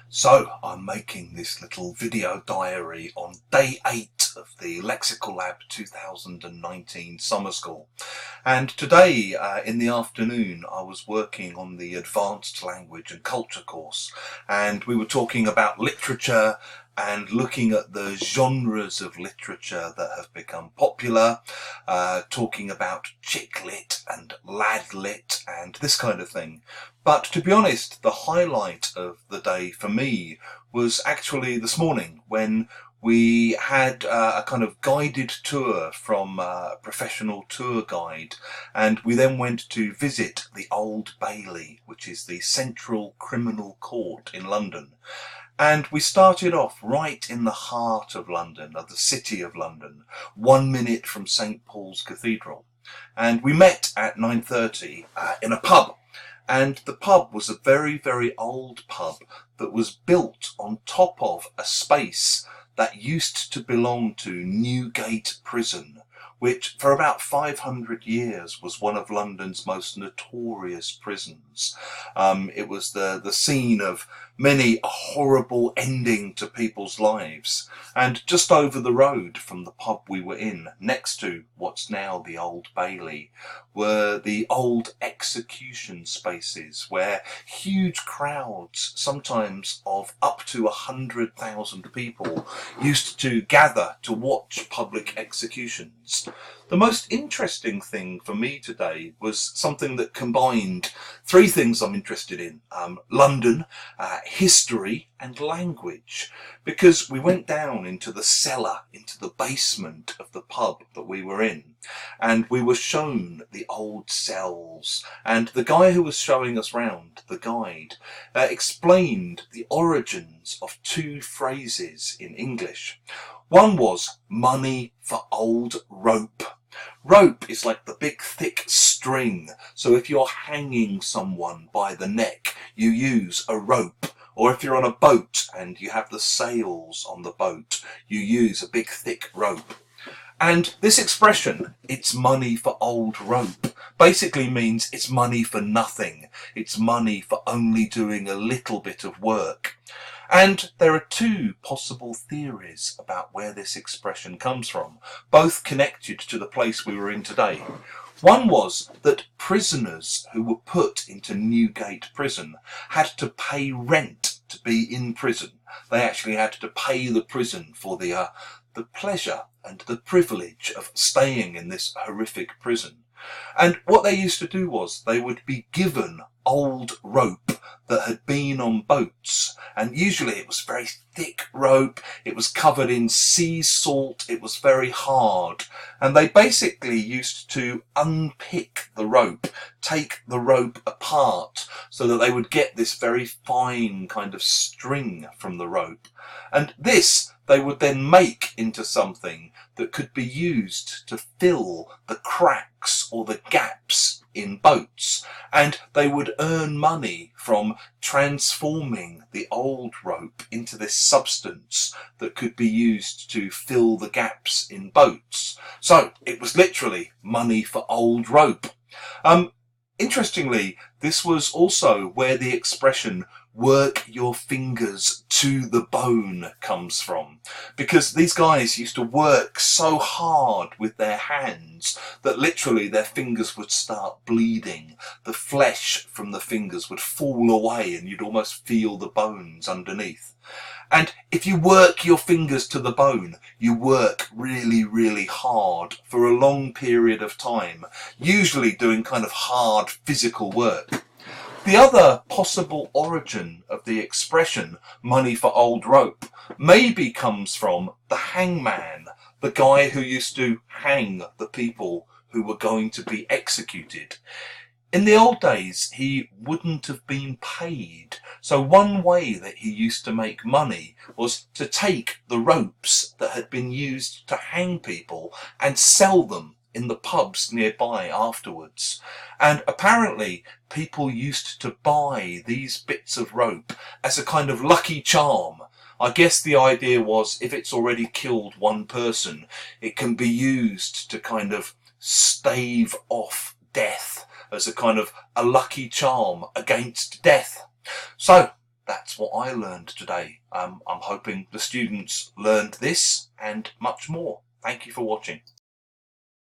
So I'm making this little video diary on day 8 of the Lexical Lab 2019 summer school. And today in the afternoon I was working on the advanced language and culture course, and we were talking about literature and looking at the genres of literature that have become popular, talking about chick lit and lad lit and this kind of thing. But to be honest, the highlight of the day for me was actually this morning when we had a kind of guided tour from a professional tour guide, and we then went to visit the Old Bailey, which is the Central Criminal Court in London. And we started off right in the heart of London, of the city of London, 1 minute from St. Paul's Cathedral. And we met at 9:30 in a pub. And the pub was a very, very old pub that was built on top of a space that used to belong to Newgate Prison, which for about 500 years was one of London's most notorious prisons. It was the scene of many a horrible ending to people's lives. And just over the road from the pub we were in, next to what's now the Old Bailey, were the old execution spaces where huge crowds, sometimes of up to 100,000 people, used to gather to watch public executions. The most interesting thing for me today was something that combined three things I'm interested in: London, history and language, because we went down into the cellar, into the basement of the pub that we were in, and we were shown the old cells, and the guy who was showing us round, the guide, explained the origins of two phrases in English. One was money for old rope. Rope is like the big thick string, so if you're hanging someone by the neck, you use a rope. Or if you're on a boat and you have the sails on the boat, you use a big thick rope. And this expression, it's money for old rope, basically means it's money for nothing. It's money for only doing a little bit of work. And there are two possible theories about where this expression comes from, both connected to the place we were in today. One was that prisoners who were put into Newgate Prison had to pay rent to be in prison. They actually had to pay the prison for the pleasure and the privilege of staying in this horrific prison. And what they used to do was they would be given old rope that had been on boats, and usually it was very thick rope, it was covered in sea salt, it was very hard, and they basically used to unpick the rope, take the rope apart, so that they would get this very fine kind of string from the rope, and this they would then make into something that could be used to fill the cracks or the gaps in boats, and they would earn money from transforming the old rope into this substance that could be used to fill the gaps in boats. So it was literally money for old rope. Interestingly, this was also where the expression work your fingers to the bone comes from, because these guys used to work so hard with their hands that literally their fingers would start bleeding. The flesh from the fingers would fall away and you'd almost feel the bones underneath. And if you work your fingers to the bone, you work really, really hard for a long period of time, usually doing kind of hard physical work. The other possible origin of the expression money for old rope maybe comes from the hangman, the guy who used to hang the people who were going to be executed. In the old days, he wouldn't have been paid, so one way that he used to make money was to take the ropes that had been used to hang people and sell them in the pubs nearby afterwards. And apparently people used to buy these bits of rope as a kind of lucky charm. I guess the idea was if it's already killed one person, it can be used to kind of stave off death as a kind of a lucky charm against death. So that's what I learned today. I'm hoping the students learned this and much more. Thank you for watching.